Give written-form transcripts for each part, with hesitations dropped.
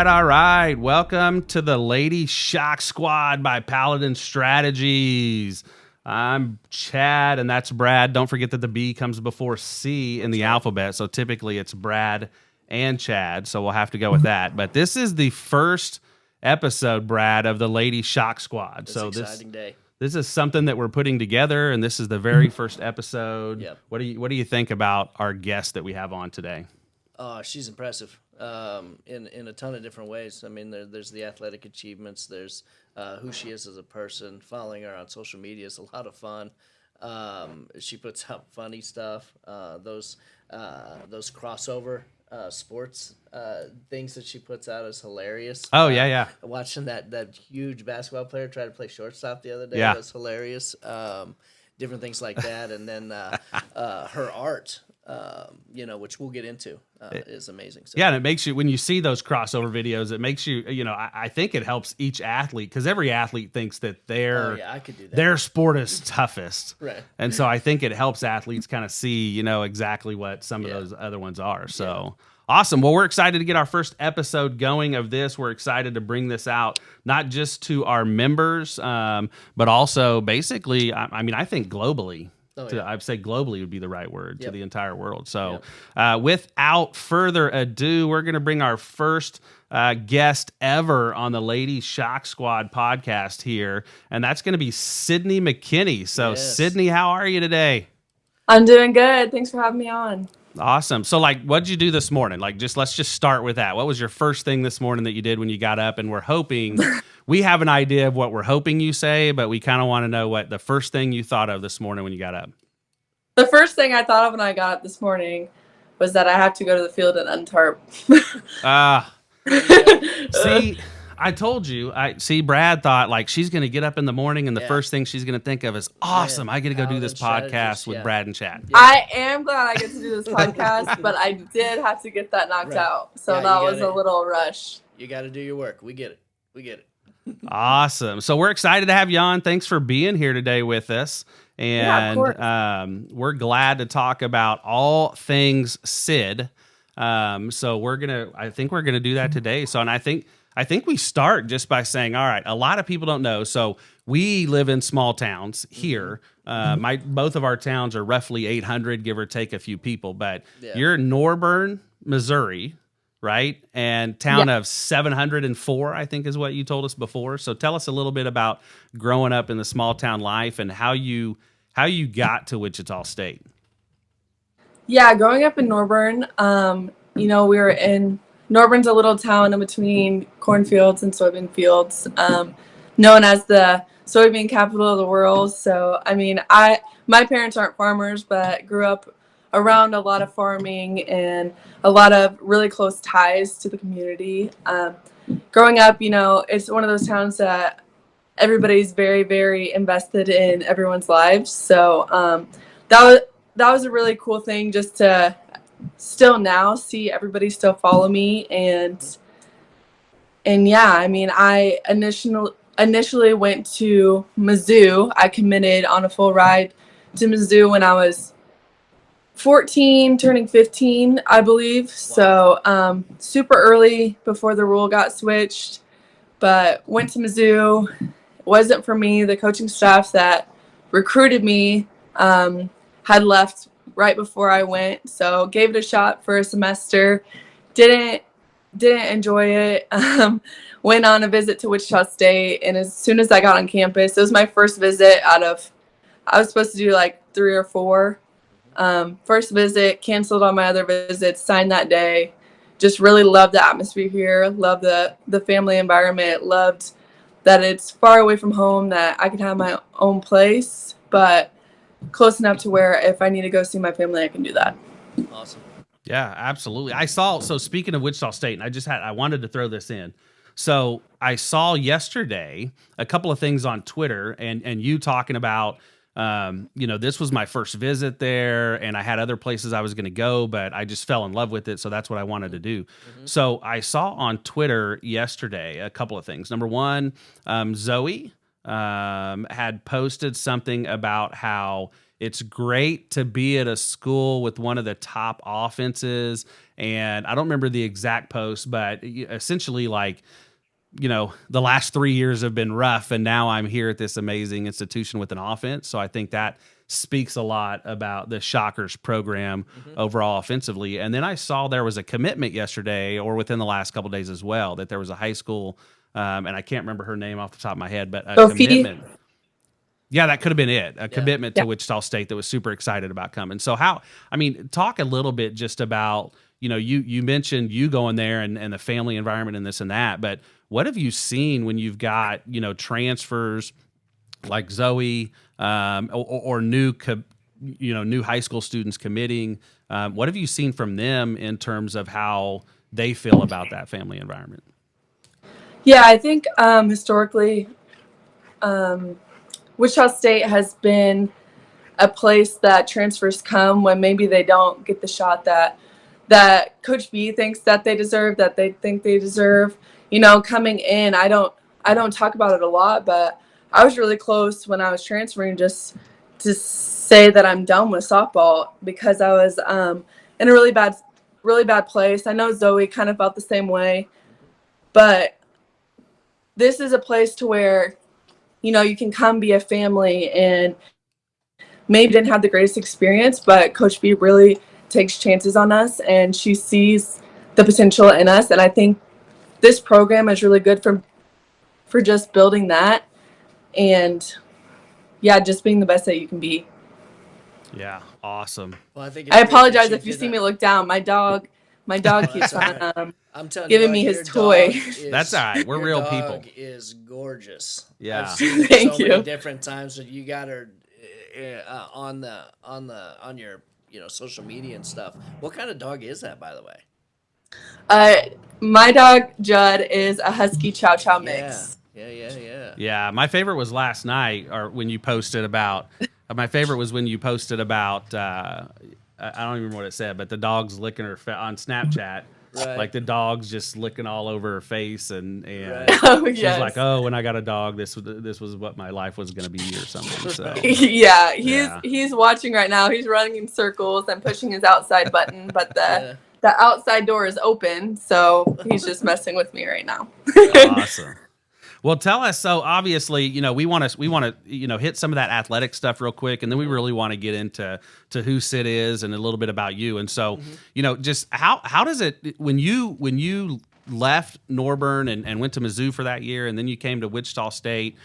right, all right. Welcome to the Lady Shock Squad by Paladin Strategies. I'm Chad, and that's Brad. Don't forget that the B comes before C in the alphabet, so typically it's Brad and Chad, so we'll have to go with that. But this is the first episode, Brad, of the Lady Shock Squad. It's an exciting day. This is something that we're putting together, and this is the very first episode. Yep. What do you think about our guest that we have on today? She's impressive in a ton of different ways. I mean, there's the athletic achievements. There's who she is as a person. Following her on social media is a lot of fun. She puts out funny stuff. Those crossover sports things that she puts out is hilarious. Oh, yeah. Watching that huge basketball player try to play shortstop the other day was hilarious. Different things like that. And then her art, which we'll get into, is amazing. So. Yeah, and it makes you, when you see those crossover videos, it makes you, I think it helps each athlete, because every athlete thinks that I could do that. their sport is toughest. Right. And so I think it helps athletes kind of see, exactly what some of those other ones are. So awesome. Well, we're excited to get our first episode going of this. We're excited to bring this out, not just to our members, but also basically, I think globally. I'd say globally would be the right word, to the entire world. So without further ado, we're going to bring our first guest ever on the Lady Shock Squad podcast here, and that's going to be Syd McKinney. So Sydney, how are you today? I'm doing good. Thanks for having me on. Awesome. So what did you do this morning? Let's just start with that. What was your first thing this morning that you did when you got up? And we're hoping, we have an idea of what we're hoping you say, but we kind of want to know what the first thing you thought of this morning when you got up. The first thing I thought of when I got up this morning was that I have to go to the field and untarp. See, I told you. Brad thought she's going to get up in the morning and the first thing she's going to think of is, awesome, I get to go do this podcast with Brad and Chad. Yeah. I am glad I get to do this podcast, but I did have to get that knocked out. So that was a little rush. You got to do your work. We get it. Awesome. So we're excited to have you on. Thanks for being here today with us. And we're glad to talk about all things Syd. So I think we're gonna do that today. So, and I think we start just by saying, all right, a lot of people don't know. So we live in small towns here. Both of our towns are roughly 800, give or take a few people. But you're in Norburn, Missouri, right? And town of 704, I think is what you told us before. So tell us a little bit about growing up in the small town life and how you got to Wichita State. Yeah, growing up in Norburn, we were in Norburn's a little town in between cornfields and soybean fields, known as the soybean capital of the world. So, my parents aren't farmers, but grew up around a lot of farming and a lot of really close ties to the community. Growing up, it's one of those towns that everybody's very, very invested in everyone's lives. So that was a really cool thing, just to still now see everybody still follow me. And I initially went to Mizzou. I committed on a full ride to Mizzou when I was 14, turning 15, I believe. Wow. So super early before the rule got switched, but went to Mizzou. Wasn't for me. The coaching staff that recruited me had left right before I went, so gave it a shot for a semester. Didn't enjoy it. Went on a visit to Wichita State, and as soon as I got on campus, it was my first visit I was supposed to do 3 or 4. First visit, canceled all my other visits, signed that day. Just really loved the atmosphere here, loved the family environment, loved that it's far away from home, that I can have my own place, but close enough to where if I need to go see my family, I can do that. Awesome. Yeah, absolutely. So speaking of Wichita State, and I wanted to throw this in. So I saw yesterday a couple of things on Twitter and you talking about, this was my first visit there, and I had other places I was going to go, but I just fell in love with it. So that's what I wanted to do. Mm-hmm. So I saw on Twitter yesterday a couple of things. Number one, Zoe, had posted something about how it's great to be at a school with one of the top offenses. And I don't remember the exact post, but essentially like, the last 3 years have been rough, and now I'm here at this amazing institution with an offense. So I think that speaks a lot about the Shockers program overall offensively. And then I saw there was a commitment yesterday, or within the last couple of days as well, that there was a high school, and I can't remember her name off the top of my head, but a commitment. Yeah, that could have been it. A commitment to Wichita State that was super excited about coming. So talk a little bit just about, you mentioned you going there and the family environment and this and that, but what have you seen when you've got, transfers like Zoe, or new high school students committing? What have you seen from them in terms of how they feel about that family environment? Yeah, I think historically, Wichita State has been a place that transfers come when maybe they don't get the shot that Coach B thinks that they deserve, that they think they deserve. Coming in, I don't talk about it a lot, but I was really close when I was transferring just to say that I'm done with softball because I was in a really bad place. I know Zoe kind of felt the same way, but this is a place to where, you can come be a family, and maybe didn't have the greatest experience, but Coach B really takes chances on us, and she sees the potential in us. And I think this program is really good for just building that and, just being the best that you can be. Yeah, awesome. Well, I apologize if you see me look down. My dog keeps on I'm telling giving you, me his toy. That's all right. We're real people. Your dog is gorgeous. Yeah. I've seen her Thank so you. many different times that you got her on your social media and stuff. What kind of dog is that, by the way? My dog Judd is a Husky Chow Chow mix. Yeah. My favorite was last night, or when you posted about. My favorite was when you posted about. I don't even remember what it said, but the dog's licking her on Snapchat. Right. Like the dog's just licking all over her face, and Right. Yes. She's like, "Oh, when I got a dog, this was what my life was going to be, or something." So yeah, he's watching right now. He's running in circles and pushing his outside button, but the outside door is open, so he's just messing with me right now. Awesome. Well, tell us. So obviously, we want to, hit some of that athletic stuff real quick, and then we really want to get into who Syd is and a little bit about you. And so, just how does it when you left Norburn and went to Mizzou for that year, and then you came to Wichita State?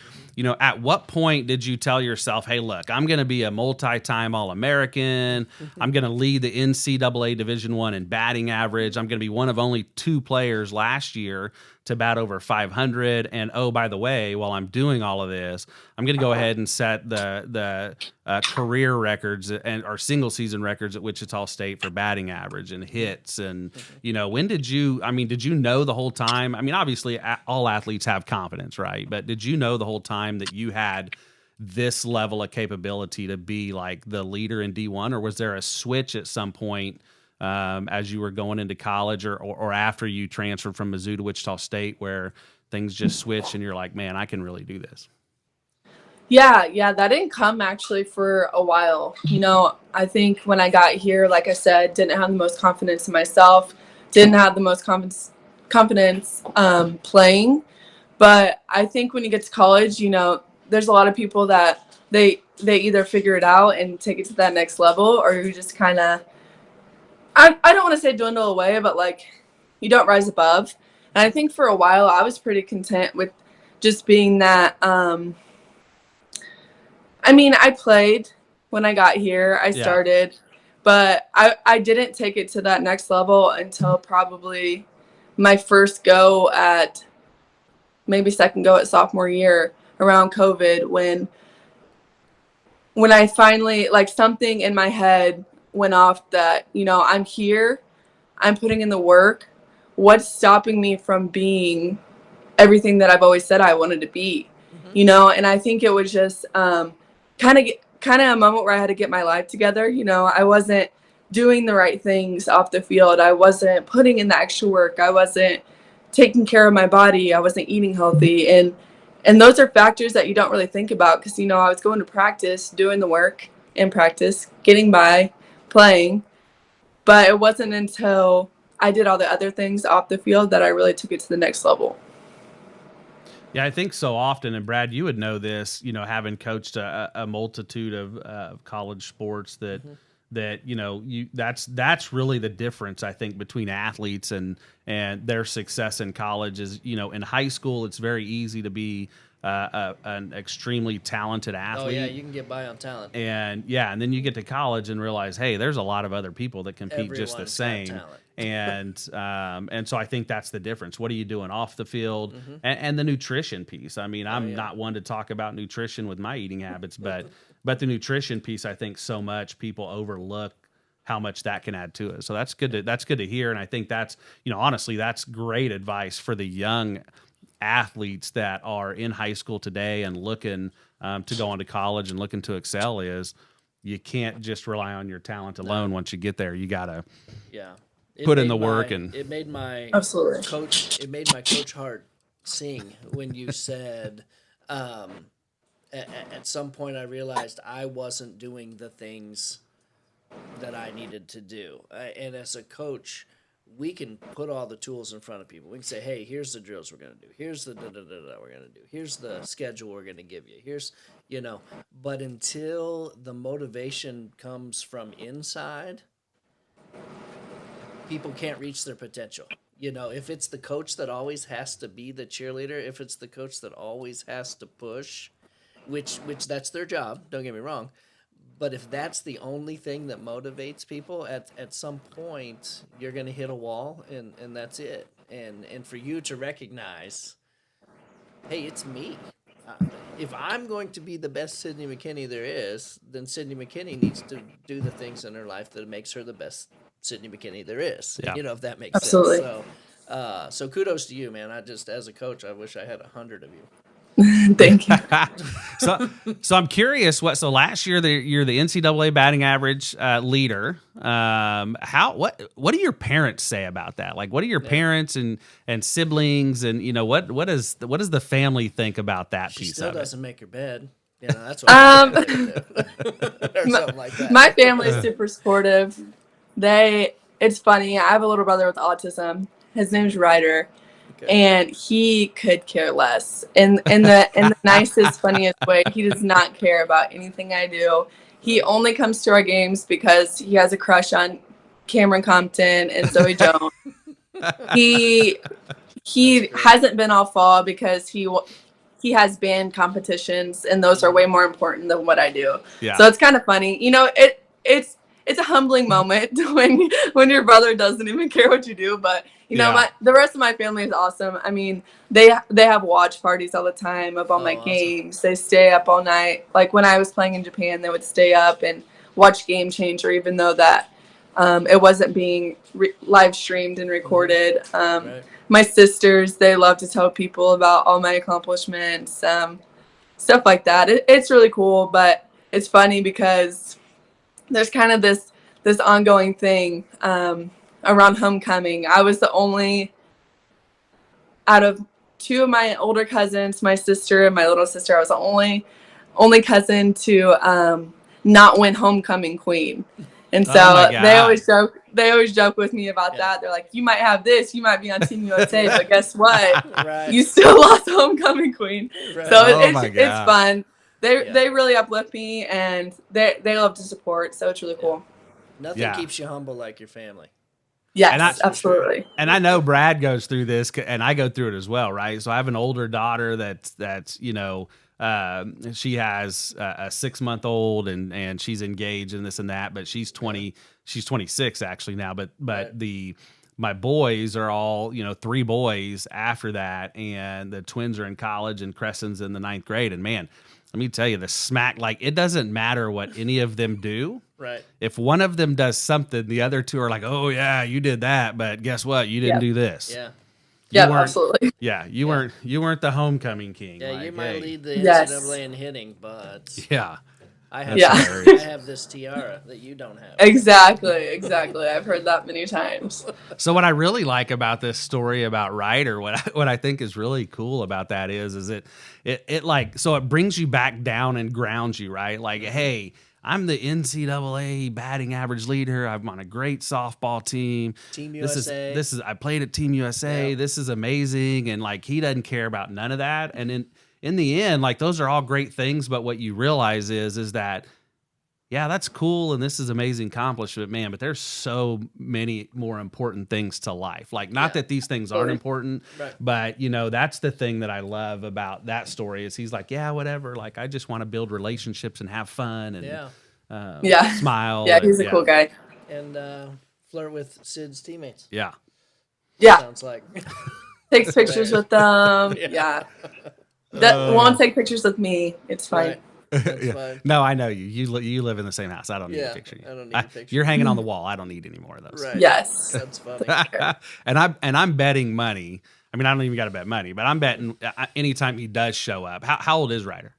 At what point did you tell yourself, "Hey, look, I'm going to be a multi-time All-American. I'm going to lead the NCAA Division I in batting average. I'm going to be one of only 2 players last year to bat over 500. And oh, by the way, while I'm doing all of this, I'm going to go ahead and set the career records or single season records at Wichita State for batting average and hits." And when did you know the whole time? I mean, obviously all athletes have confidence, right? But did you know the whole time that you had this level of capability to be like the leader in D1, or was there a switch at some point as you were going into college or after you transferred from Mizzou to Wichita State where things just switched and you're like, "Man, I can really do this"? Yeah, that didn't come actually for a while. I think when I got here, like I said, didn't have the most confidence in myself, didn't have the most confidence playing. But I think when you get to college, there's a lot of people that they either figure it out and take it to that next level, or you just kind of, I don't want to say dwindle away, but like you don't rise above. And I think for a while I was pretty content with just being that. I played when I got here. I started, but I didn't take it to that next level until probably my first go at maybe second go at sophomore year around COVID when I finally, like, something in my head went off that, I'm here, I'm putting in the work. What's stopping me from being everything that I've always said I wanted to be? And I think it was just kind of a moment where I had to get my life together. I wasn't doing the right things off the field. I wasn't putting in the extra work. I wasn't taking care of my body. I wasn't eating healthy. And And those are factors that you don't really think about because, you know, I was going to practice, doing the work in practice, getting by, playing. But it wasn't until I did all the other things off the field that I really took it to the next level. Yeah, I think so often, and Brad, you would know this, you know, having coached a multitude of college sports that you know that's really the difference I think between athletes and their success in college is, you know, in high school it's very easy to be an extremely talented athlete. Oh yeah, you can get by on talent. And then you get to college and realize, hey, there's a lot of other people that compete just the same. And so I think that's the difference. What are you doing off the field, and the nutrition piece? I mean, I'm not one to talk about nutrition with my eating habits, but the nutrition piece, I think so much people overlook how much that can add to it. So that's good to hear. And I think that's, you know, honestly, that's great advice for the young athletes that are in high school today and looking to go on to college and looking to excel. Is you can't just rely on your talent alone. Once you get there, you gotta put in the work. And it made my Absolutely. coach. It made my coach heart sing when you said. At some point, I realized I wasn't doing the things that I needed to do. And as a coach, we can put all the tools in front of people. We can say, hey, here's the drills we're going to do. Here's the da-da-da-da we're going to do. Here's the schedule we're going to give you. Here's, you know, but until the motivation comes from inside, people can't reach their potential. You know, if it's the coach that always has to be the cheerleader, if it's the coach that always has to push, which that's their job, don't get me wrong, but if that's the only thing that motivates people, at some point you're going to hit a wall, and that's it. And for you to recognize, hey, it's me. If I'm going to be the best Sydney McKinney there is, then Sydney McKinney needs to do the things in her life that makes her the best Sydney McKinney there is. Yeah. You know, if that makes Absolutely. sense. So kudos to you, man. I just, as a coach, I wish I had 100 of you. Thank you. so I'm curious. So last year you're the NCAA batting average leader. What do your parents say about that? Like, what do your parents and siblings, and you know, what does the family think about that She piece still of it? doesn't make her bed. You know, that's what I'm or something like that. My family's super supportive. It's funny. I have a little brother with autism. His name's Ryder. And he could care less. In the nicest, funniest way. He does not care about anything I do. He only comes to our games because he has a crush on Cameron Compton and Zoe Jones. He hasn't been all fall because he has band competitions, and those are way more important than what I do. Yeah. So it's kind of funny. You know, it's a humbling moment when your brother doesn't even care what you do, but you know, the rest of my family is awesome. I mean, they have watch parties all the time of all my games. They stay up all night. Like when I was playing in Japan, they would stay up and watch Game Changer, even though that it wasn't being live streamed and recorded. Right. My sisters, they love to tell people about all my accomplishments, stuff like that. It's really cool, but it's funny because there's kind of this ongoing thing around homecoming. I was the only, out of two of my older cousins, my sister and my little sister, I was the only cousin to not win homecoming queen. And so they always joke with me about that. They're like, you might have this, you might be on Team USA, but guess what? Right. You still lost homecoming queen. Right. So it's fun. They really uplift me, and they love to support, so it's really cool. Nothing keeps you humble like your family. Yes, absolutely. And I know Brad goes through this, and I go through it as well, right? So I have an older daughter that's you know, she has a 6-month-old, and she's engaged in this and that, but she's 26 actually now. But right. My boys are all, you know, 3 boys after that, and the twins are in college, and Crescen's in the 9th grade, and man, let me tell you, the smack, like, it doesn't matter what any of them do. Right. If one of them does something, the other 2 are like, oh, yeah, you did that, but guess what? You didn't do this. Yeah. Absolutely. Yeah, you weren't the homecoming king. Yeah, like, you might hey. lead the NCAA in hitting, but... Yeah. I have, Yeah. I have this tiara that you don't have. Exactly. I've heard that many times. So what I really like about this story about Ryder, what I think is really cool about that is it like, so it brings you back down and grounds you, right? Like, hey, I'm the NCAA batting average leader. I'm on a great softball team. Team USA. This is I played at Team USA. Yeah. This is amazing. And like, he doesn't care about none of that. And in the end, like, those are all great things, but what you realize is that, yeah, that's cool, and this is amazing accomplishment, man, but there's so many more important things to life. Like, not that these things aren't important, right. but, you know, that's the thing that I love about that story is he's like, yeah, whatever, like, I just want to build relationships and have fun and smile. Yeah, he's a cool guy. And flirt with Syd's teammates. Yeah. Sounds like. Takes pictures with them. Yeah. Won't take pictures with me. It's fine. Right. That's fine. No, I know you. You live in the same house. I don't need a picture. I don't need a picture. You're hanging on the wall. I don't need any more of those. Right. Yes. That's funny. and I'm betting money. I mean, I don't even got to bet money, but I'm betting anytime he does show up. How old is Ryder?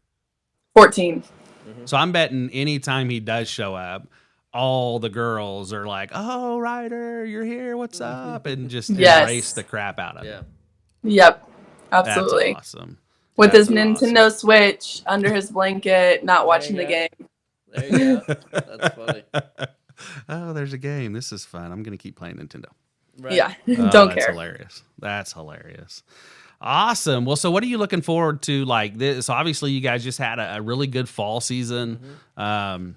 14. Mm-hmm. So I'm betting anytime he does show up, all the girls are like, "Oh, Ryder, you're here. What's up?" And just embrace the crap out of him. Yep. Absolutely. That's awesome. With his Nintendo Switch under his blanket, not watching the game. There you go. That's funny. Oh, there's a game. This is fun. I'm going to keep playing Nintendo. Right. Yeah. That's Don't care. Hilarious. That's hilarious. Awesome. Well, so what are you looking forward to? Like this, obviously you guys just had a really good fall season. Mm-hmm.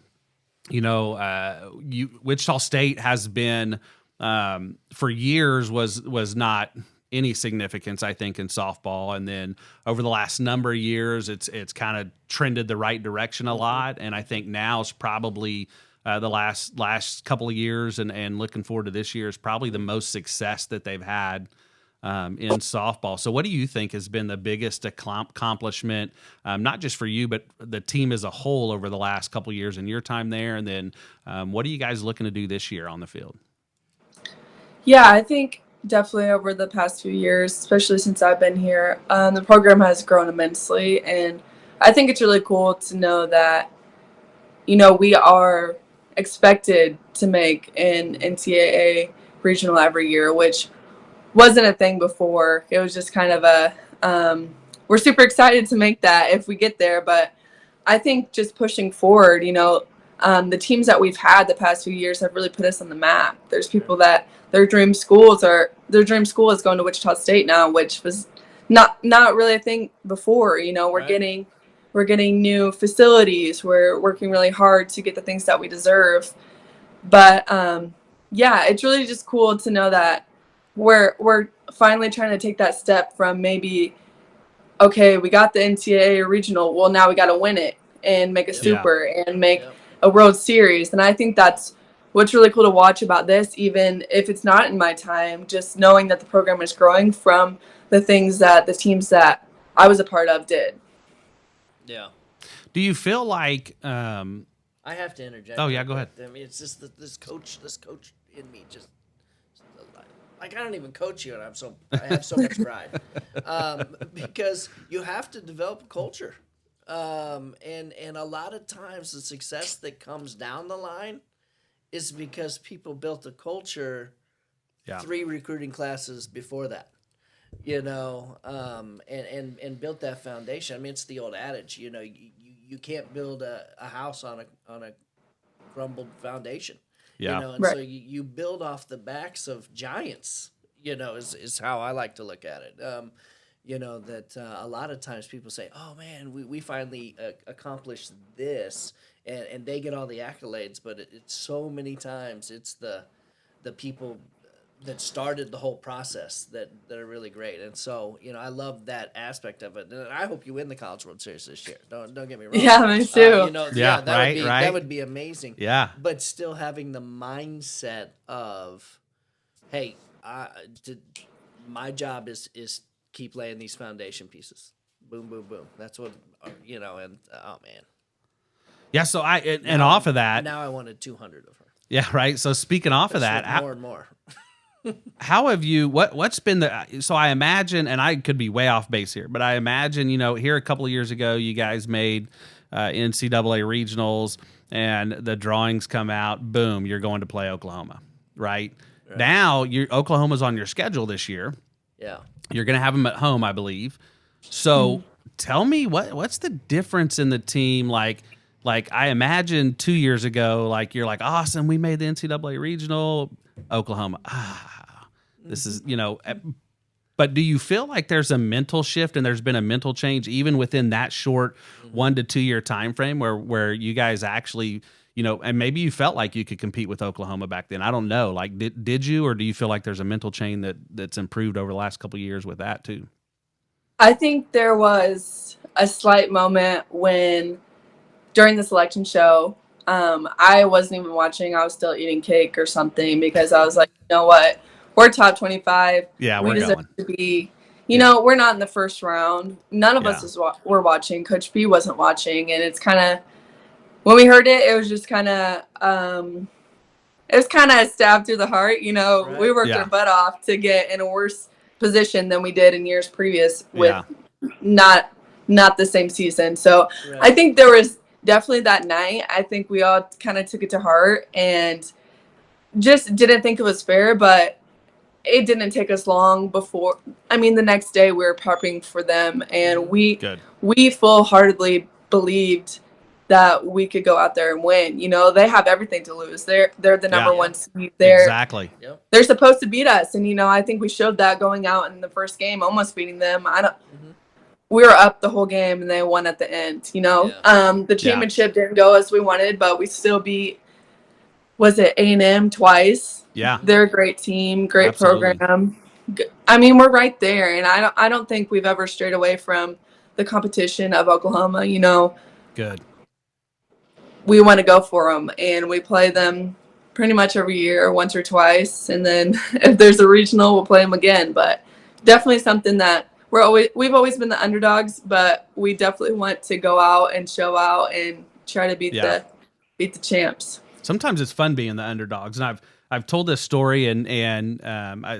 Wichita State has been, for years was not any significance, I think, in softball. And then over the last number of years, it's kind of trended the right direction a lot. And I think now is probably the last couple of years and looking forward to this year is probably the most success that they've had in softball. So what do you think has been the biggest accomplishment, not just for you, but the team as a whole over the last couple of years in your time there? And then what are you guys looking to do this year on the field? Yeah, I think definitely over the past few years, especially since I've been here, the program has grown immensely. And I think it's really cool to know that, you know, we are expected to make an NCAA regional every year, which wasn't a thing before. It was just kind of we're super excited to make that if we get there. But I think just pushing forward, you know, the teams that we've had the past few years have really put us on the map. There's people that their dream school is going to Wichita State now, which was not really a thing before. You know, we're getting new facilities. We're working really hard to get the things that we deserve. But it's really just cool to know that we're finally trying to take that step from maybe, okay, we got the NCAA regional. Well, now we got to win it and make a super and make a World Series. And I think that's what's really cool to watch about this, even if it's not in my time, just knowing that the program is growing from the things that the teams that I was a part of did. Yeah. Do you feel like I have to interject. Oh yeah, go ahead. I mean, it's just that this coach in me just like I don't even coach you, and I have so much pride because you have to develop a culture, and a lot of times the success that comes down the line is because people built a culture 3 recruiting classes before that. You know, and built that foundation. I mean, it's the old adage. You know, you can't build a house on a crumbled foundation. Yeah. You know, and so you build off the backs of giants. You know, is how I like to look at it. You know that a lot of times people say, "Oh man, we finally accomplished this," and they get all the accolades. But it's so many times it's the people that started the whole process that are really great. And so, you know, I love that aspect of it. And I hope you win the College World Series this year. Don't get me wrong. Yeah, me too. You know, right. That would be amazing. Yeah. But still having the mindset of, hey, my job is keep laying these foundation pieces. Boom, boom, boom. That's what, you know, and oh man. Yeah. So off of that. Now I wanted 200 of her. Yeah. Right. So speaking off of that, more and more. How have you, what's been so I imagine, and I could be way off base here, but I imagine, you know, here a couple of years ago, you guys made NCAA regionals, and the drawings come out. Boom, you're going to play Oklahoma, right? Now, Oklahoma's on your schedule this year. Yeah, you're going to have them at home, I believe. So tell me what's the difference in the team? Like I imagine 2 years ago, like you're like, awesome, we made the NCAA regional, Oklahoma. This is, but do you feel like there's a mental shift and there's been a mental change even within that short 1 to 2 year time frame where you guys actually, and maybe you felt like you could compete with Oklahoma back then? I don't know. Like, did you, or do you feel like there's a mental chain that's improved over the last couple of years with that too? I think there was a slight moment when during the selection show, I wasn't even watching. I was still eating cake or something because I was like, you know what? We're top 25. Yeah, we deserve going to be. We're not in the first round. None of us were watching. Coach B wasn't watching, and it's kind of when we heard it, it was just kind of it was kind of a stab through the heart. Right. We worked our butt off to get in a worse position than we did in years previous with not the same season. So I think there was definitely that night. I think we all kind of took it to heart and just didn't think it was fair, but it didn't take us long before. I mean, the next day we were prepping for them, and we full-heartedly believed that we could go out there and win. They have everything to lose. They're the number one seed. Exactly. They're supposed to beat us, and I think we showed that going out in the first game, almost beating them. We were up the whole game, and they won at the end. The championship didn't go as we wanted, but we still beat. Was it A&M twice? Yeah, they're a great team, great program. I mean, we're right there, and I don't think we've ever strayed away from the competition of Oklahoma. Good. We want to go for them, and we play them pretty much every year, once or twice, and then if there's a regional, we'll play them again. But definitely something that we've always been the underdogs, but we definitely want to go out and show out and try to beat the champs. Sometimes it's fun being the underdogs, and I've told this story, and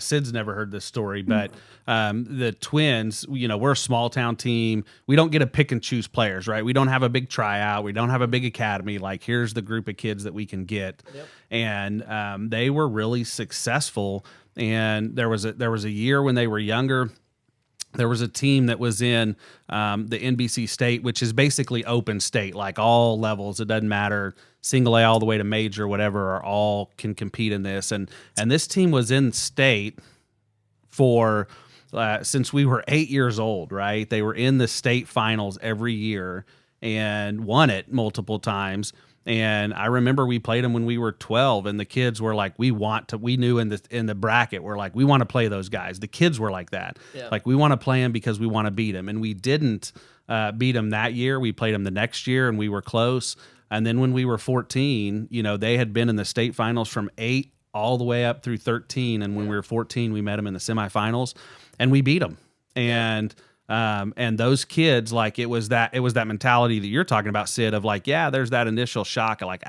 Syd's never heard this story, but the Twins, we're a small town team. We don't get to pick and choose players, right? We don't have a big tryout. We don't have a big academy. Like, here's the group of kids that we can get, and they were really successful. And there was a year when they were younger. There was a team that was in the NBC state, which is basically open state, like all levels. It doesn't matter, single A all the way to major, whatever, are all can compete in this. And this team was in state for since we were 8 years old, right? They were in the state finals every year and won it multiple times. And I remember we played them when we were 12, and the kids were like, we knew in the bracket, we're like, we want to play those guys. The kids were like that. Yeah. Like, we want to play them because we want to beat them. And we didn't beat them that year. We played them the next year, and we were close. And then when we were 14, they had been in the state finals from 8 all the way up through 13. And when we were 14, we met them in the semifinals, and we beat them. And those kids, like, it was that mentality that you're talking about, Syd, of like, yeah, there's that initial shock of like,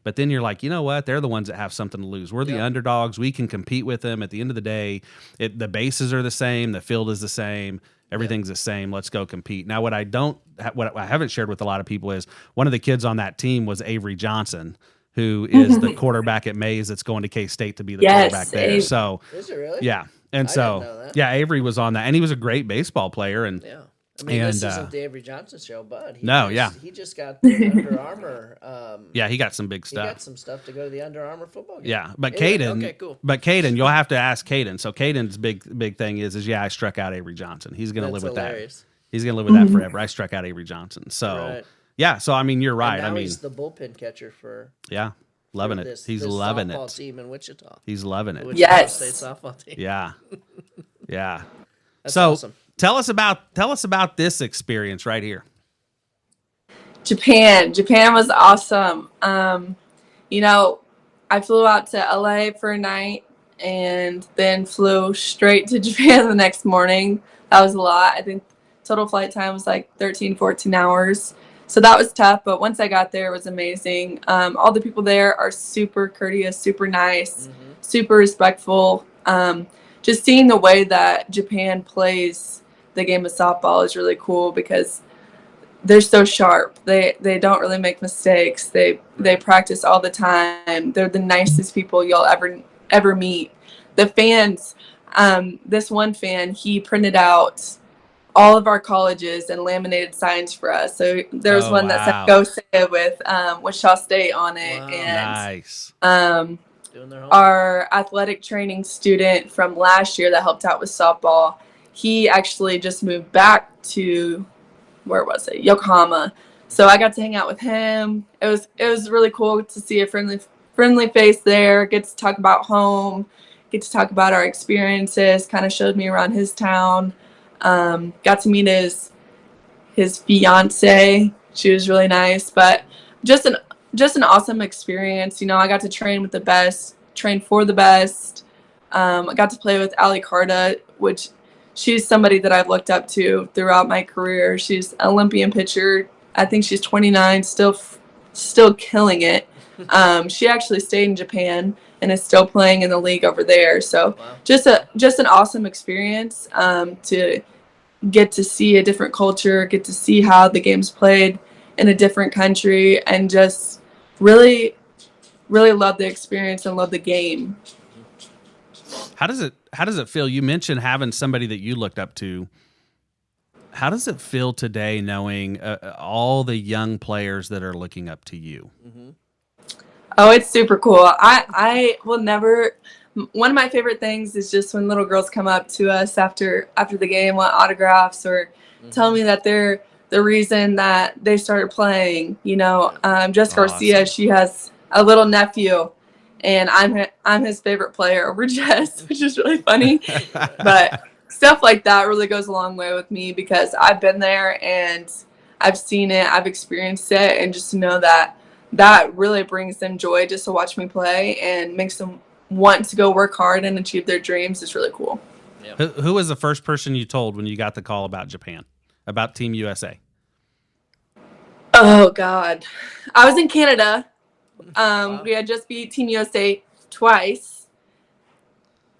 but then you're like, you know what? They're the ones that have something to lose. We're the underdogs. We can compete with them. At the end of the day, the bases are the same. The field is the same. Everything's the same. Let's go compete. Now, what I haven't shared with a lot of people is one of the kids on that team was Avery Johnson, who is the quarterback at Mays that's going to K-State to be the quarterback there. So, is it really? Yeah. And Avery was on that, and he was a great baseball player. And this isn't the Avery Johnson show, bud. He just got the Under Armour. He got some big stuff. He got some stuff to go to the Under Armour football game. Yeah, but Caden. Okay, cool. But Caden, you'll have to ask Caden. So Caden's big thing is I struck out Avery Johnson. He's going to live with that. He's going to live with that forever. I struck out Avery Johnson. So so I mean, you're right. And now he's the bullpen catcher for. Yeah. Loving it. He's loving it. Softball team in Wichita. He's loving it. Wichita State softball team. Yeah. Yeah. That's awesome. Tell us about this experience right here. Japan was awesome. I flew out to LA for a night and then flew straight to Japan the next morning. That was a lot. I think total flight time was like 13, 14 hours. So that was tough, but once I got there, it was amazing. All the people there are super courteous, super nice, super respectful. Just seeing the way that Japan plays the game of softball is really cool because they're so sharp. They don't really make mistakes. They practice all the time. They're the nicest people you'll ever meet. The fans, this one fan, he printed out all of our colleges and laminated signs for us. So there was one that said "Go Say It" with Wichita State on it. Wow. And nice. Our athletic training student from last year that helped out with softball, he actually just moved back to, where was it? Yokohama. So I got to hang out with him. It was really cool to see a friendly face there, get to talk about home, get to talk about our experiences, kind of showed me around his town. Got to meet his fiance. She was really nice, but just an awesome experience. I got to train with the best, train for the best. I got to play with Ali Carta, which she's somebody that I've looked up to throughout my career. She's an Olympian pitcher. I think she's 29, still killing it. She actually stayed in Japan and is still playing in the league over there. So wow. just an awesome experience to get to see a different culture, get to see how the game's played in a different country, and just really, really love the experience and love the game. How does it feel? You mentioned having somebody that you looked up to. How does it feel today knowing all the young players that are looking up to you? Mm-hmm. Oh, it's super cool. I will never. One of my favorite things is just when little girls come up to us after the game, want autographs, or tell me that they're the reason that they started playing. Jess Garcia, she has a little nephew, and I'm his favorite player over Jess, which is really funny. But stuff like that really goes a long way with me because I've been there and I've seen it, I've experienced it, and just to know that really brings them joy just to watch me play and makes them want to go work hard and achieve their dreams is really cool. Yep. Who was the first person you told when you got the call about Japan, about Team USA? Oh, God. I was in Canada. Wow. We had just beat Team USA twice.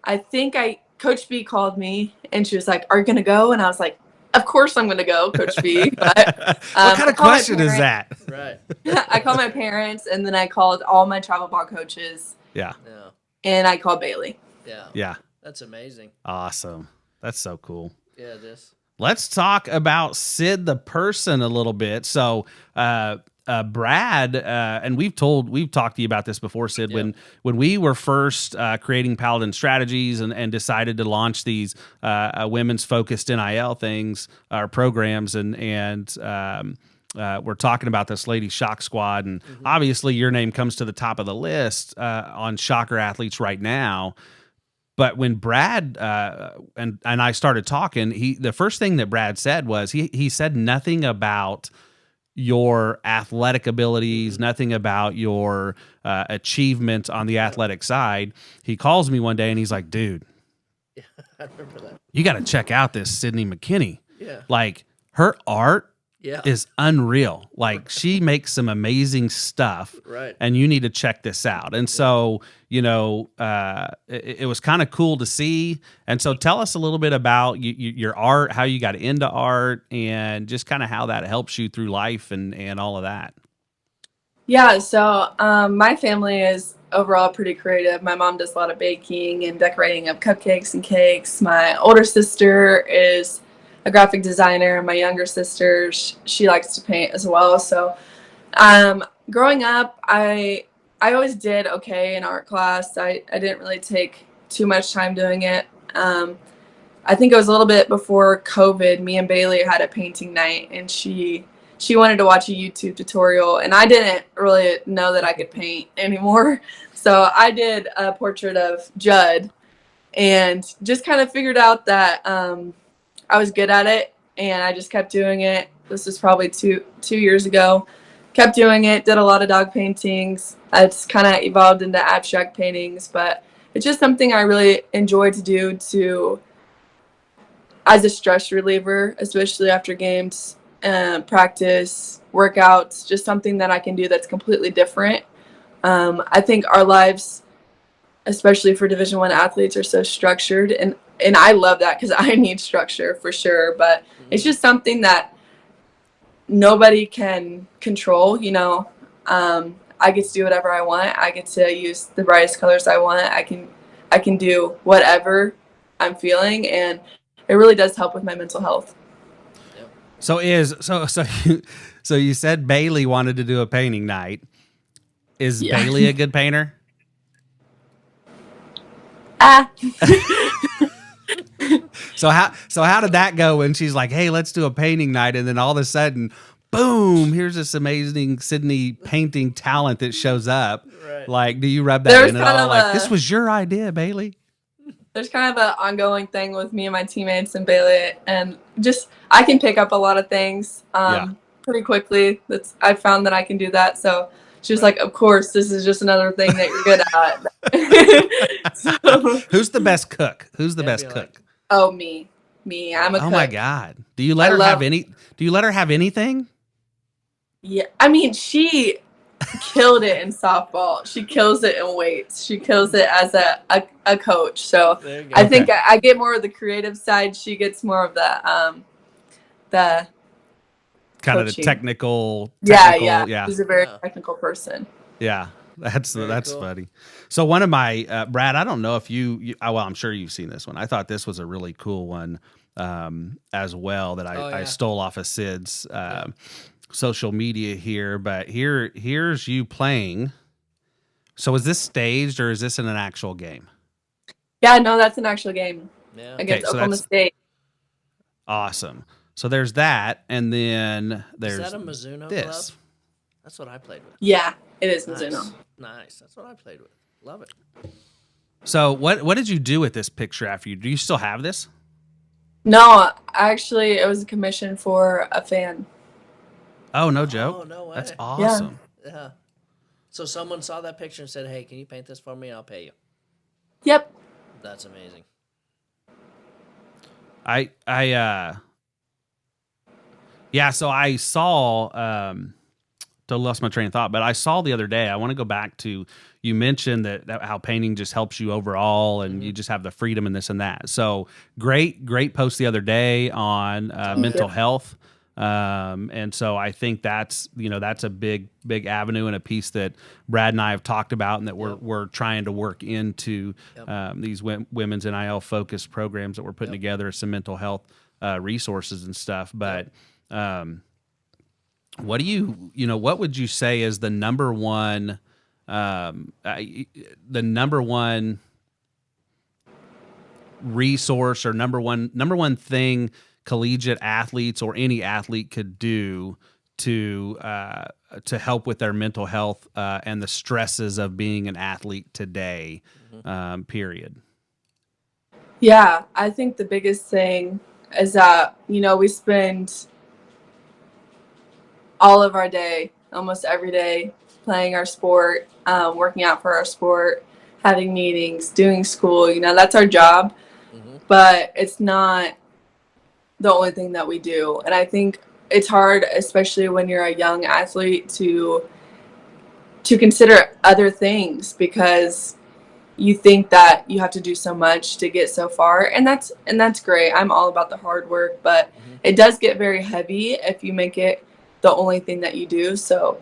I think Coach B called me, and she was like, "Are you going to go?" And I was like, "Of course I'm going to go, Coach B." But, what kind of question is that? Right. I called my parents, and then I called all my travel ball coaches. Yeah. And I called Bailey. Yeah. That's amazing. Awesome. That's so cool. Yeah, it is. Let's talk about Syd the person a little bit. So, Brad, and we've talked to you about this before, Syd. Yeah. When we were first creating Paladin Strategies and decided to launch these women's focused NIL things, our programs, and we're talking about this Lady Shock Squad, and obviously your name comes to the top of the list on Shocker athletes right now. But when Brad and I started talking, the first thing that Brad said was he said nothing about your athletic abilities, nothing about your achievement on the athletic side. He calls me one day and he's like, "Dude, yeah, I remember that. You got to check out this Sydney McKinney. Yeah, like her art." Yeah. Is unreal. Like she makes some amazing stuff, right? And you need to check this out. And so, it was kind of cool to see. And so, tell us a little bit about your art, how you got into art, and just kind of how that helps you through life and all of that. Yeah. So, my family is overall pretty creative. My mom does a lot of baking and decorating of cupcakes and cakes. My older sister is a graphic designer. My younger sister, she likes to paint as well. So growing up, I always did okay in art class. I didn't really take too much time doing it. I think it was a little bit before COVID. Me and Bailey had a painting night, and she wanted to watch a YouTube tutorial, and I didn't really know that I could paint anymore. So I did a portrait of Judd and just kind of figured out that I was good at it, and I just kept doing it. This was probably two years ago. Kept doing it, did a lot of dog paintings. It's kind of evolved into abstract paintings, but it's just something I really enjoy to do as a stress reliever, especially after games, practice, workouts, just something that I can do that's completely different. I think our lives, especially for Division I athletes, are so structured, and I love that because I need structure for sure. But it's just something that nobody can control, I get to do whatever I want. I get to use the brightest colors I want. I can do whatever I'm feeling, and it really does help with my mental health. Yep. So you said Bailey wanted to do a painting night. Is Bailey a good painter? So how did that go when she's like, "Hey, let's do a painting night," and then all of a sudden, boom, here's this amazing Sydney painting talent that shows up. Right. Like, do you rub that in at all? Like, this was your idea, Bailey. There's kind of an ongoing thing with me and my teammates and Bailey, and just I can pick up a lot of things pretty quickly. I found that I can do that. So she was like, "Of course, this is just another thing that you're good at." So, who's the best cook? Who's the best cook? Oh, me. I'm a cook. Oh my God. Do you let her have anything? Yeah. I mean, she killed it in softball. She kills it in weights. She kills it as a coach. So I think I get more of the creative side. She gets more of the kind coaching. Of the technical. Yeah. She's a very technical person. Yeah. That's cool. Funny. So one of my Brad, I don't know if you well, I'm sure you've seen this one. I thought this was a really cool one as well that I stole off of Syd's social media here. But here's you playing. So is this staged or is this in an actual game? Yeah, no, that's an actual game against Oklahoma State. Awesome. So there's that, and then there's is that a Mizuno this. Glove? That's what I played with. Yeah, it is Mizuno. Nice. That's what I played with. Love it. So what did you do with this picture after you? Do you still have this? No, actually, it was a commission for a fan. Oh, no joke. Oh, no way. That's awesome. Yeah. So someone saw that picture and said, "Hey, can you paint this for me? I'll pay you." Yep. That's amazing. So I saw lost my train of thought, but I saw the other day, I want to go back to, you mentioned that how painting just helps you overall and you just have the freedom and this and that. So great post the other day on mental health. And so I think that's a big avenue and a piece that Brad and I have talked about and that we're trying to work into these women's NIL focused programs that we're putting together, some mental health resources and stuff. But what would you say is the number one resource or number one thing collegiate athletes or any athlete could do to help with their mental health and the stresses of being an athlete today, period? Yeah, I think the biggest thing is that, we spend all of our day, almost every day, playing our sport, working out for our sport, having meetings, doing school. That's our job, but it's not the only thing that we do. And I think it's hard, especially when you're a young athlete, to consider other things because you think that you have to do so much to get so far. And that's great. I'm all about the hard work, but it does get very heavy if you make it the only thing that you do. So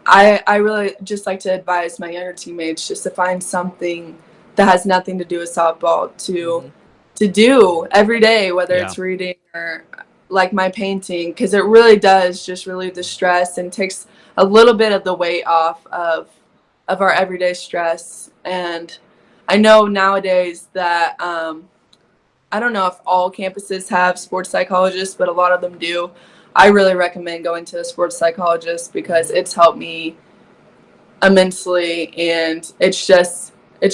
I really just like to advise my younger teammates just to find something that has nothing to do with softball to do every day, whether it's reading or like my painting, because it really does just relieve the stress and takes a little bit of the weight off of our everyday stress. And I know nowadays that I don't know if all campuses have sports psychologists, but a lot of them do. I really recommend going to a sports psychologist because it's helped me immensely, and it's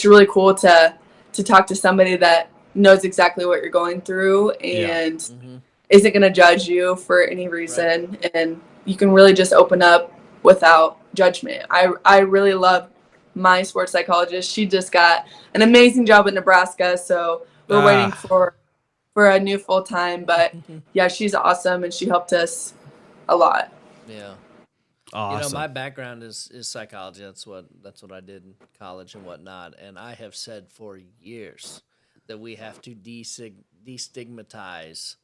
really cool to talk to somebody that knows exactly what you're going through and isn't going to judge you for any reason, and you can really just open up without judgment. I really love my sports psychologist. She just got an amazing job in Nebraska, so we're waiting for a new full-time, but yeah, she's awesome and she helped us a lot. Yeah. Awesome. My background is psychology. That's what I did in college and whatnot. And I have said for years that we have to destigmatize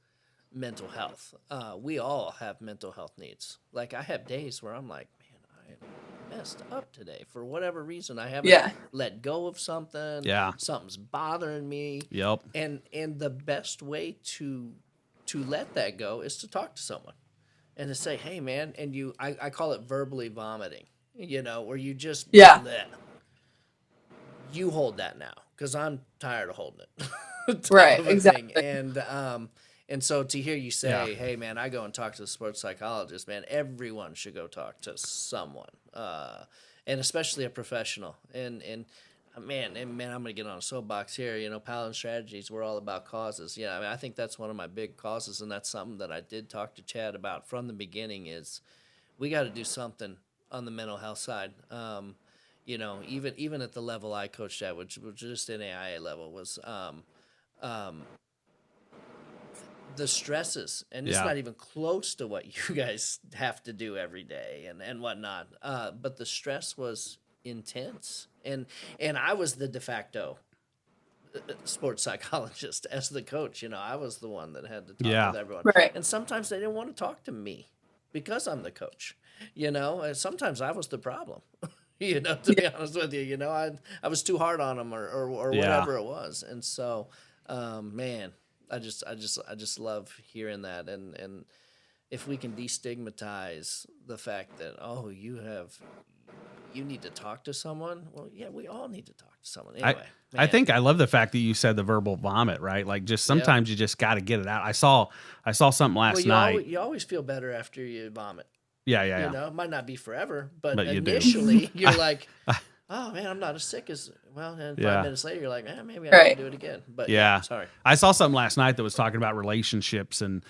mental health. We all have mental health needs. Like I have days where I'm like, man, I am messed up today for whatever reason. I haven't let go of something. Yeah. Something's bothering me. Yep. And the best way to let that go is to talk to someone and to say, hey man, and I call it verbally vomiting, where you just bleh. You hold that now because I'm tired of holding it. Right, exactly. And so to hear you say, hey man, I go and talk to the sports psychologist, man, everyone should go talk to someone, and especially a professional. And man, I'm gonna get on a soapbox here. Paladin Strategies, we're all about causes. Yeah, I mean, I think that's one of my big causes, and that's something that I did talk to Chad about from the beginning. Is we got to do something on the mental health side. Even at the level I coached at, which was just an AIA level, was the stresses, and it's not even close to what you guys have to do every day and whatnot. But the stress was intense, and I was the de facto sports psychologist as the coach. I was the one that had to talk with everyone, right. And sometimes they didn't want to talk to me because I'm the coach. And sometimes I was the problem. To be honest with you, I was too hard on them or whatever it was. And so, man, I just love hearing that. And if we can destigmatize the fact that, you need to talk to someone. Well, yeah, we all need to talk to someone. Anyway, I think I love the fact that you said the verbal vomit, right? Like just sometimes you just got to get it out. I saw something last night. You always feel better after you vomit. Yeah. It might not be forever, but initially you're like, oh man, I'm not as sick as well. And 5 minutes later, you're like, maybe I can do it again. But sorry. I saw something last night that was talking about relationships, and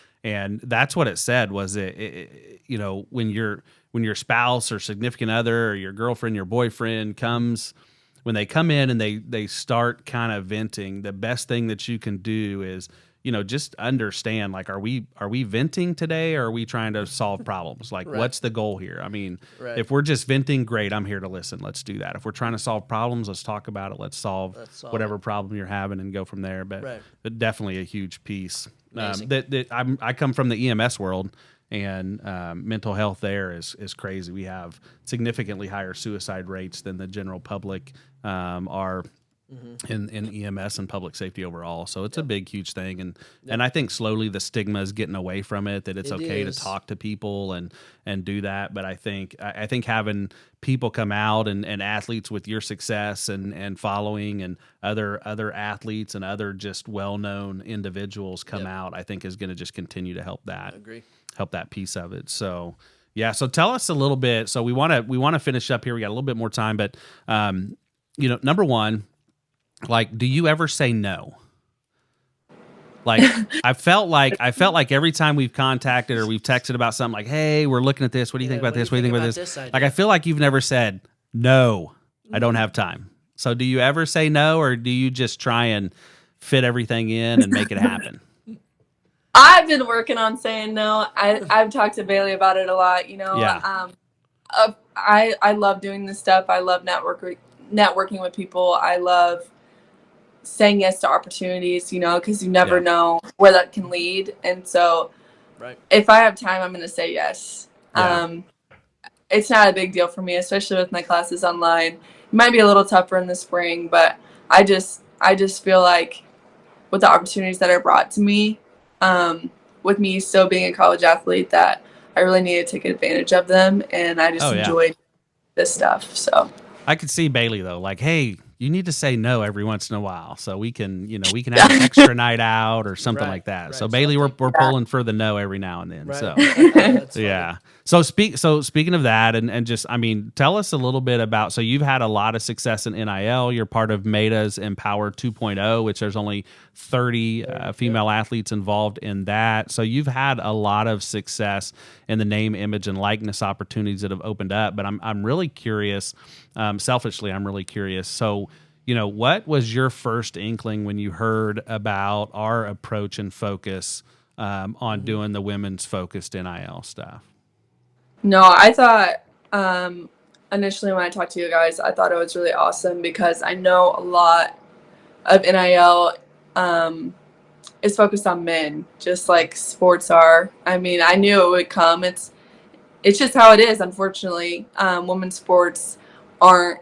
that's what it said was when your spouse or significant other or your girlfriend, your boyfriend when they come in and they start kind of venting, the best thing that you can do is just understand, like, are we venting today, or are we trying to solve problems? Like, what's the goal here? I mean, if we're just venting, great, I'm here to listen. Let's do that. If we're trying to solve problems, let's talk about it. Let's solve whatever problem you're having and go from there. But definitely a huge piece. I come from the EMS world, and mental health there is crazy. We have significantly higher suicide rates than the general public are. In EMS and public safety overall. So it's a big, huge thing. And I think slowly the stigma is getting away from it, that it's okay to talk to people and do that. But I think having people come out and athletes with your success and following, and other athletes and other just well-known individuals come out, I think is going to just continue to help that. I agree. Help that piece of it. So so tell us a little bit. So we want to finish up here. We got a little bit more time, but number one, like, do you ever say no? Like, I felt like every time we've contacted or we've texted about something, like, hey, we're looking at this. What do you think about this? What do you think about this? Like, I feel like you've never said, no, I don't have time. So do you ever say no, or do you just try and fit everything in and make it happen? I've been working on saying no. I've talked to Bailey about it a lot, I love doing this stuff. I love networking with people. I love saying yes to opportunities, because you never know where that can lead. And so if I have time, I'm going to say yes. It's not a big deal for me, especially with my classes online. It might be a little tougher in the spring, but I just feel like with the opportunities that are brought to me, with me still being a college athlete, that I really need to take advantage of them. And I just enjoy this stuff. So I could see Bailey though, like, hey, you need to say no every once in a while, so we can have an extra night out or something like that. So Bailey, we're pulling for the no every now and then. So yeah. So speaking of that, and just, I mean, tell us a little bit about. So you've had a lot of success in NIL. You're part of Meta's Empower 2.0, which there's only 30 female athletes involved in that. So you've had a lot of success in the name, image, and likeness opportunities that have opened up. But I'm really curious. Selfishly, I'm really curious. So, what was your first inkling when you heard about our approach and focus on doing the women's focused NIL stuff? No, I thought initially when I talked to you guys, I thought it was really awesome because I know a lot of NIL is focused on men, just like sports are. I mean, I knew it would come. It's just how it is, unfortunately. Women's sports aren't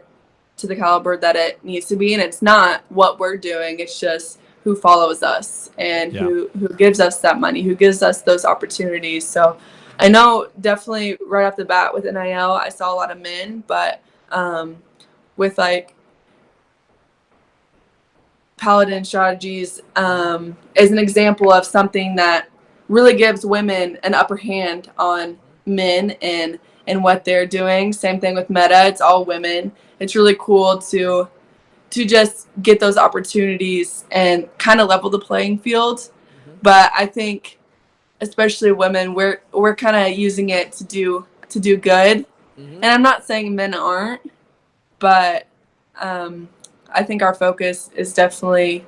to the caliber that it needs to be, and it's not what we're doing. It's just who follows us and who gives us that money, who gives us those opportunities. So I know definitely right off the bat with NIL, I saw a lot of men, but with like Paladin Strategies is an example of something that really gives women an upper hand on men and what they're doing. Same thing with Meta. It's all women. It's really cool to just get those opportunities and kind of level the playing field. But I think especially women, we're kind of using it to do good. And I'm not saying men aren't, but I think our focus is definitely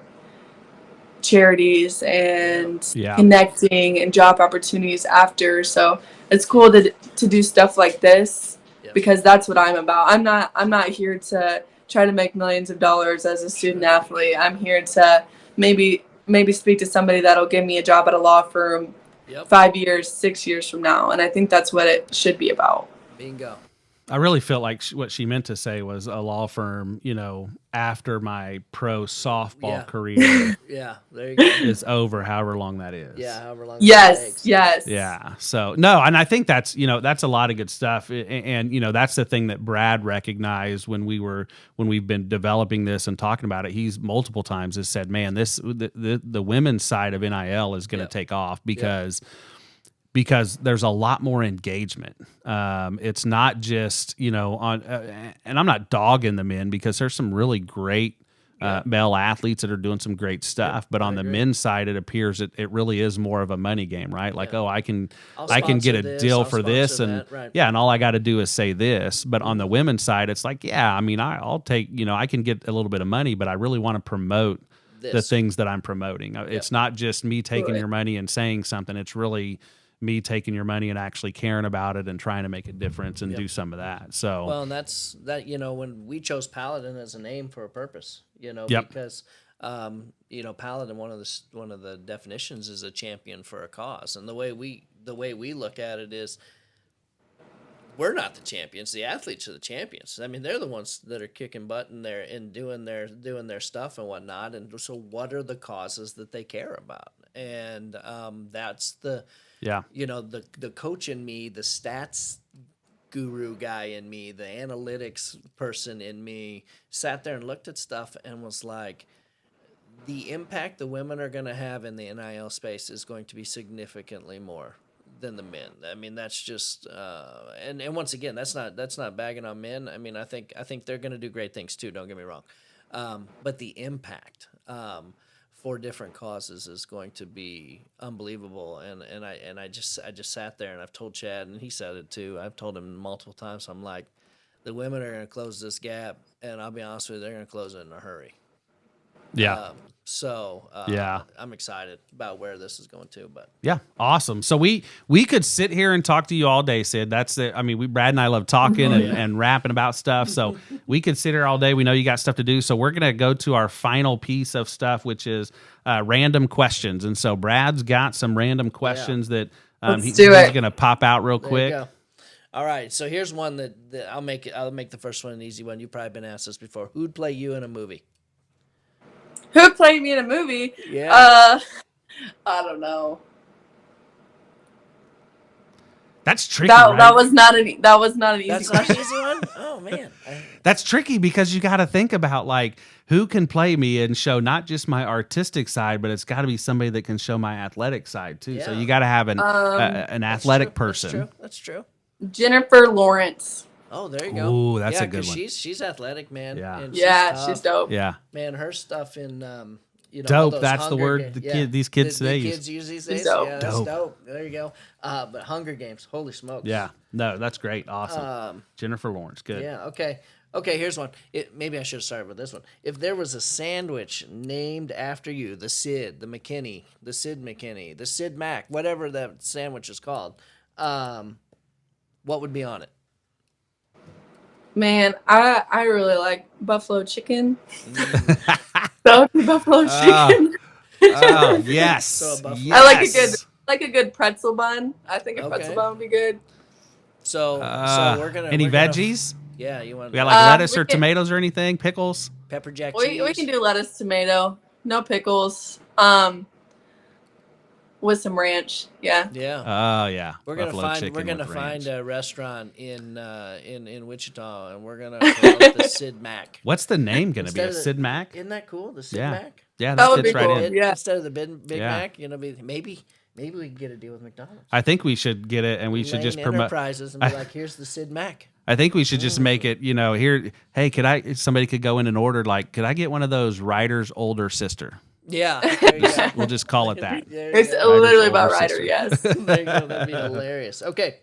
charities and connecting and job opportunities after. So it's cool to do stuff like this because that's what I'm about. I'm not here to try to make millions of dollars as a student athlete. I'm here to maybe speak to somebody that'll give me a job at a law firm 5 years, 6 years from now. And I think that's what it should be about. Bingo. I really felt like what she meant to say was a law firm, after my pro softball career there you go. is over, however long that is. Yeah, however long that takes. Yes. Yeah. So, no, and I think that's, that's a lot of good stuff. And, that's the thing that Brad recognized when we've been developing this and talking about it. He's multiple times has said, man, the women's side of NIL is going to take off because there's a lot more engagement. It's not just, on, and I'm not dogging the men because there's some really great male athletes that are doing some great stuff. But on the men's side, it appears it really is more of a money game, right? Like, I can get a deal for this, and and all I got to do is say this. But on the women's side, it's like, I'll take, I can get a little bit of money, but I really want to promote the things that I'm promoting. It's not just me taking your money and saying something. It's really me taking your money and actually caring about it and trying to make a difference and do some of that. So, well, and that's that, when we chose Paladin as a name for a purpose, because, Paladin, one of the definitions is a champion for a cause. And the way we look at it is we're not the champions. The athletes are the champions. I mean, they're the ones that are kicking butt and doing their stuff and whatnot. And so what are the causes that they care about? And, that's the coach in me, the stats guru guy in me, the analytics person in me sat there and looked at stuff and was like, the impact the women are going to have in the NIL space is going to be significantly more than the men. I mean, that's just and once again, that's not bagging on men. I mean, I think they're going to do great things too, don't get me wrong. But the impact for different causes is going to be unbelievable. And I just sat there and I've told Chad, and he said it too. I've told him multiple times. I'm like, the women are going to close this gap, and I'll be honest with you, they're going to close it in a hurry. Yeah. I'm excited about where this is going to. But awesome. So we could sit here and talk to you all day, Syd. That's it. I mean, Brad and I love talking and rapping about stuff. So we could sit here all day. We know you got stuff to do. So we're gonna go to our final piece of stuff, which is random questions. And so Brad's got some random questions that he's gonna pop out real quick. All right. So here's one that I'll make the first one an easy one. You've probably been asked this before. Who'd play you in a movie? Who played me in a movie? Yeah. I don't know. That's tricky. That was not an easy question. That's not an easy one? Oh, man. That's tricky because you got to think about, like, who can play me and show not just my artistic side, but it's got to be somebody that can show my athletic side, too. Yeah. So you got to have an athletic person. That's true. Jennifer Lawrence. Oh, there you go. Ooh, that's a good one. She's athletic, man. Yeah, and she's dope. Yeah, man, her stuff in dope. That's the word these kids today use. These days. Dope. Yeah, that's dope. There you go. But Hunger Games, holy smokes. Yeah, no, that's great. Awesome. Jennifer Lawrence, good. Yeah. Okay. Here's one. Maybe I should have started with this one. If there was a sandwich named after you, the Syd, the McKinney, the Syd McKinney, the Syd Mac, whatever that sandwich is called, what would be on it? Man, I really like buffalo chicken. Buffalo chicken. Oh, yes. So a buffalo. Yes. I like a good pretzel bun. I think a pretzel bun would be good. So we're gonna any veggies? Yeah, you want? We got like lettuce or tomatoes or anything? Pickles? Pepper jack cheese. We can do lettuce, tomato, no pickles. With some ranch. Yeah. Yeah. Oh yeah. We're gonna find a restaurant in Wichita, and we're gonna call it the Syd Mac. What's the name gonna be? A Syd Mac? Isn't that cool? The Syd Mac. Yeah, that fits right in. Yeah. Instead of the Big Mac, maybe we can get a deal with McDonald's. I think we should get it, and we should just promote Enterprises and be like, "Here's the Syd Mac." I think we should just make it. Here. Hey, somebody could go in and order. Like, could I get one of those Ryder's older sister? Yeah, we'll just call it that. It's literally about Ryder. Yes. There you go. That'd be hilarious. Okay,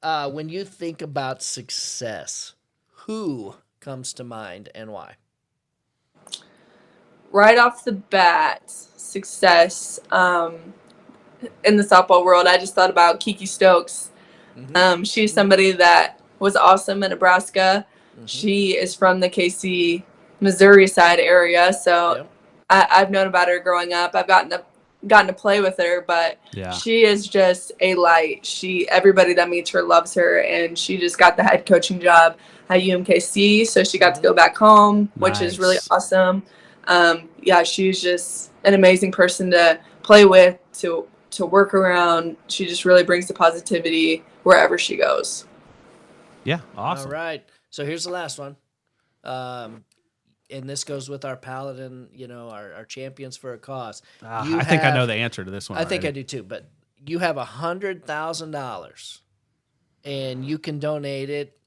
when you think about success, who comes to mind and why? Right off the bat, success in the softball world, I just thought about Kiki Stokes. Mm-hmm. She's somebody that was awesome in Nebraska. Mm-hmm. She is from the KC, Missouri side area, so. Yep. I've known about her growing up. I've gotten to play with her, but she is just a light. Everybody that meets her loves her, and she just got the head coaching job at UMKC, so she got to go back home, which is really awesome. She's just an amazing person to play with, to work around. She just really brings the positivity wherever she goes. Yeah, awesome. All right, so here's the last one. And this goes with our Paladin, our champions for a cause. I think I know the answer to this one. I think I do too, but you have $100,000 and you can donate it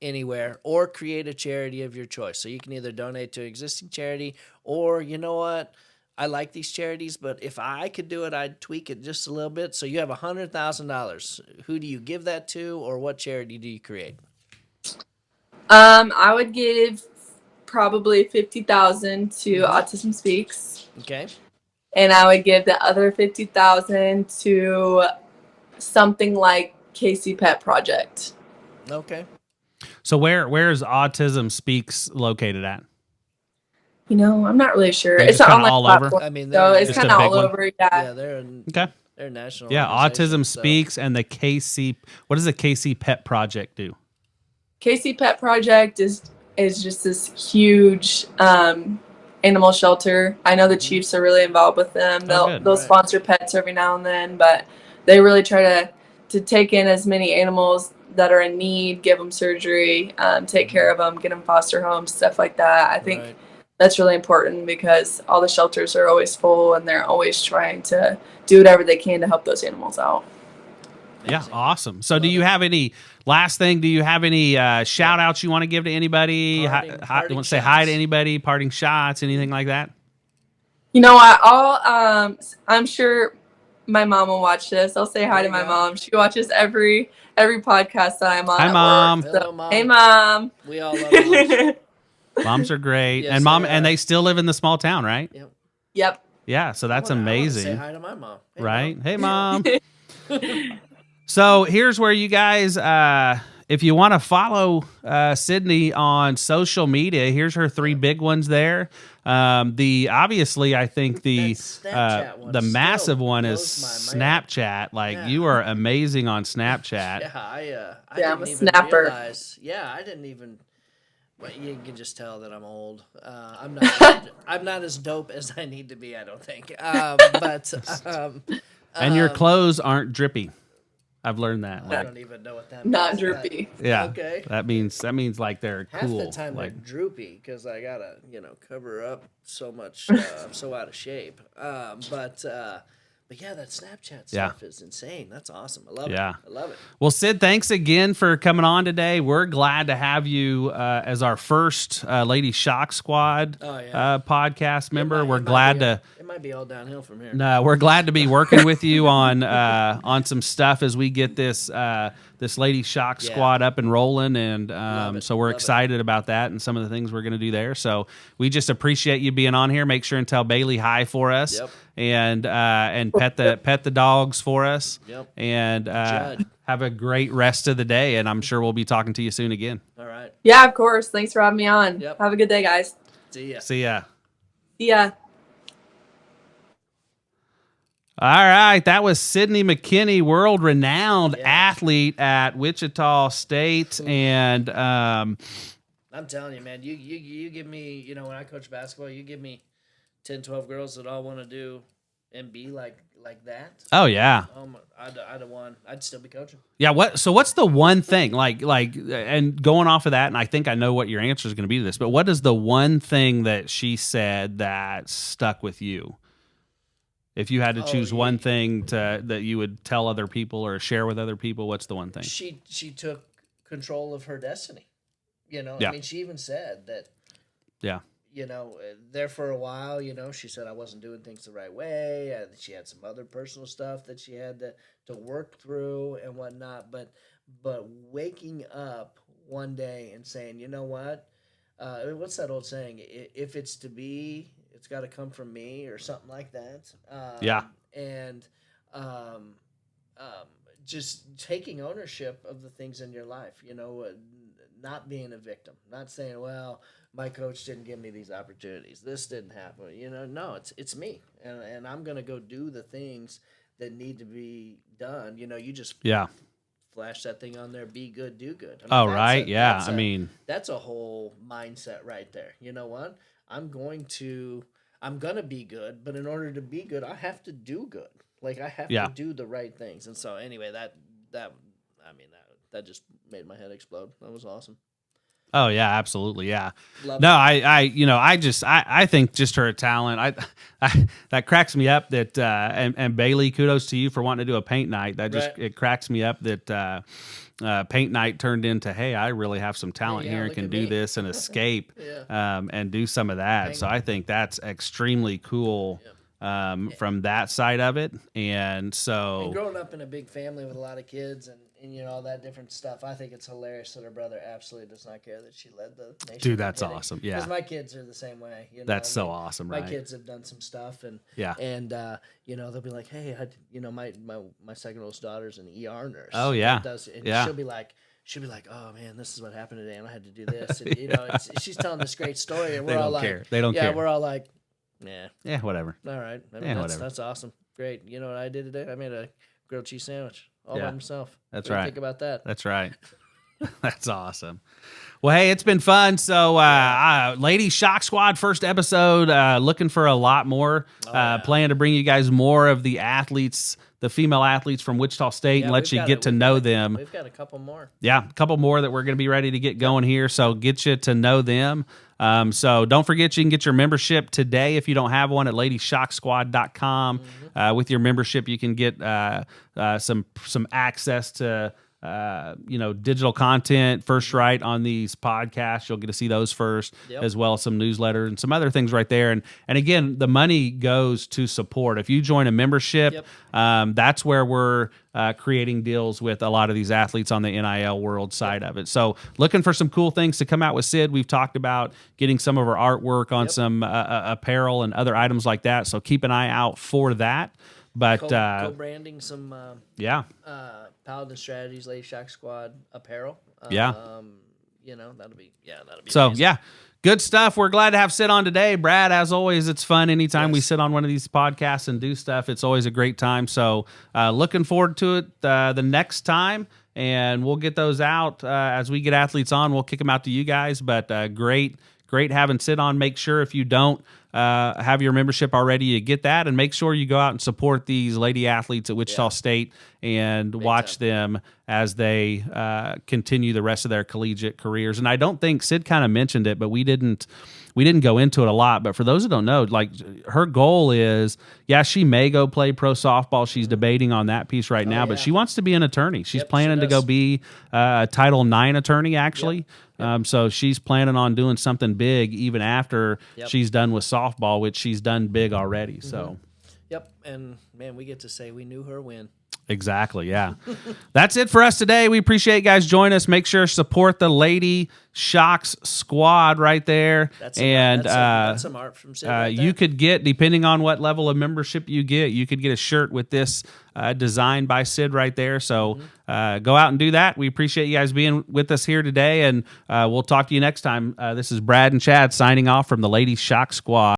anywhere or create a charity of your choice. So you can either donate to an existing charity or, you know what, I like these charities, but if I could do it, I'd tweak it just a little bit. So you have $100,000. Who do you give that to, or what charity do you create? I would give probably $50,000 to Autism Speaks. Okay. And I would give the other $50,000 to something like KC Pet Project. Okay. So where is Autism Speaks located at? I'm not really sure. It's not all over. I mean, so it's kind of all over. Yeah, they're national. Yeah, Autism Speaks and the KC. What does the KC Pet Project do? KC Pet Project is just this huge animal shelter. I know the Chiefs are really involved with them. They'll sponsor pets every now and then, but they really try to take in as many animals that are in need, give them surgery, take care of them, get them foster homes, stuff like that. I think that's really important because all the shelters are always full and they're always trying to do whatever they can to help those animals out. Yeah, awesome. So do you have any last thing? Do you have any shout outs you want to give to anybody? You want to say hi to anybody, parting shots, anything like that? I'm sure my mom will watch this. I'll say hi to my mom. She watches every podcast that I'm on. Hi, Mom. Work, so. Hello, Mom. Hey, Mom. We all love moms. Moms are great. Yes, and they still live in the small town, right? Yep. Yeah, so that's amazing. I want to say hi to my mom. Hey, right? Mom. Hey, Mom. So here's where you guys, if you want to follow Sydney on social media, here's her 3 big ones there. Obviously, I think the massive one is Snapchat. You are amazing on Snapchat. Yeah, I'm a snapper. I didn't even. Well, you can just tell that I'm old. I'm not as dope as I need to be. I don't think. And your clothes aren't drippy. I've learned that. I don't even know what that means. Not droopy. Yeah. Okay. That means like they're cool. Half the time they're droopy because I gotta cover up so much. I'm so out of shape. But yeah, that Snapchat stuff is insane. That's awesome. I love it. I love it. Well, Syd, thanks again for coming on today. We're glad to have you as our first Lady Shock Squad podcast member. We're glad to. It might be all downhill from here. No, we're glad to be working with you on some stuff as we get this Lady Shock Squad up and rolling, and so we're excited about that and some of the things we're going to do there. So we just appreciate you being on here. Make sure and tell Bailey hi for us, and pet the dogs for us, and have a great rest of the day. And I'm sure we'll be talking to you soon again. All right. Yeah, of course. Thanks for having me on. Have a good day, guys. See ya. See ya. See ya. All right, that was Sydney McKinney, world-renowned athlete at Wichita State, and I'm telling you, man, you give me, when I coach basketball, you give me 10, 12 girls that all want to do and be like that. Oh yeah, I'd have won. I'd still be coaching. Yeah. What's the one thing like, and going off of that, and I think I know what your answer is going to be to this, but what is the one thing that she said that stuck with you? If you had to choose one thing that you would tell other people or share with other people, what's the one thing? She took control of her destiny. I mean, she even said that. Yeah. There for a while, she said I wasn't doing things the right way. She had some other personal stuff that she had to work through and whatnot. But waking up one day and saying, you know what? What's that old saying? If it's to be, it's got to come from me, or something like that. And just taking ownership of the things in your life, not being a victim, not saying, well, my coach didn't give me these opportunities, this didn't happen. No, it's me, and I'm gonna go do the things that need to be done. You just flash that thing on there, be good, do good. I mean, that's a whole mindset right there. You know what? I'm gonna be good, but in order to be good, I have to do good. Like, I have to do the right things. And so anyway, that just made my head explode. That was awesome. Oh yeah, absolutely. Yeah. Love no, it. I think just her talent, I that cracks me up that, and Bailey, kudos to you for wanting to do a paint night. That just, it cracks me up that, paint night turned into, hey, I really have some talent here and can do this and escape, and do some of that. So I think that's extremely cool. From that side of it. And growing up in a big family with a lot of kids and all that different stuff, I think it's hilarious that her brother absolutely does not care that she led the nation. Dude, that's awesome. Yeah. Because my kids are the same way. That's so awesome, right? My kids have done some stuff and they'll be like, hey, my second oldest daughter's an ER nurse. Oh yeah. She'll be like, oh man, this is what happened today and I had to do this. And she's telling this great story and we're all like, they don't care. We're all like, yeah, whatever. All right. That's awesome. Great. You know what I did today? I made a grilled cheese sandwich all by myself. That's what right. Do you think about that? That's right. That's awesome. Well, hey, it's been fun. So, Ladies Shock Squad, first episode, looking for a lot more. Plan to bring you guys more of the athletes, the female athletes from Wichita State, and let you get to know them. We've got a couple more. Yeah, a couple more that we're going to be ready to get going here. So get you to know them. So don't forget, you can get your membership today if you don't have one at ladiesshocksquad.com. With your membership, you can get some access to digital content first right on these podcasts. You'll get to see those first, as well as some newsletters and some other things right there. And again, the money goes to support. If you join a membership, that's where we're creating deals with a lot of these athletes on the NIL world side of it. So looking for some cool things to come out with Syd. We've talked about getting some of our artwork on some apparel and other items like that. So keep an eye out for that. But co-branding some Paladin Strategies, Lady Shock Squad apparel. That'll be so amazing. Good stuff. We're glad to have Syd on today. Brad, as always, it's fun anytime we sit on one of these podcasts and do stuff. It's always a great time. So looking forward to it the next time, and we'll get those out as we get athletes on. We'll kick them out to you guys, but great having Syd on. Make sure if you don't have your membership already, you get that, and make sure you go out and support these lady athletes at Wichita State and watch them as they continue the rest of their collegiate careers. And I don't think Syd kind of mentioned it, but we didn't go into it a lot. But for those who don't know, like, her goal is, she may go play pro softball. She's debating on that piece right now, but she wants to be an attorney. She's planning to go be a Title IX attorney, actually. So she's planning on doing something big even after she's done with softball, which she's done big already. So, and man, we get to say we knew her when. Exactly, yeah. That's it for us today. We appreciate you guys joining us. Make sure to support the Lady Shocks Squad right there. That's some art from Syd right there. You could get, depending on what level of membership you could get a shirt with this designed by Syd right there. So go out and do that. We appreciate you guys being with us here today, and we'll talk to you next time. This is Brad and Chad signing off from the Lady Shock Squad.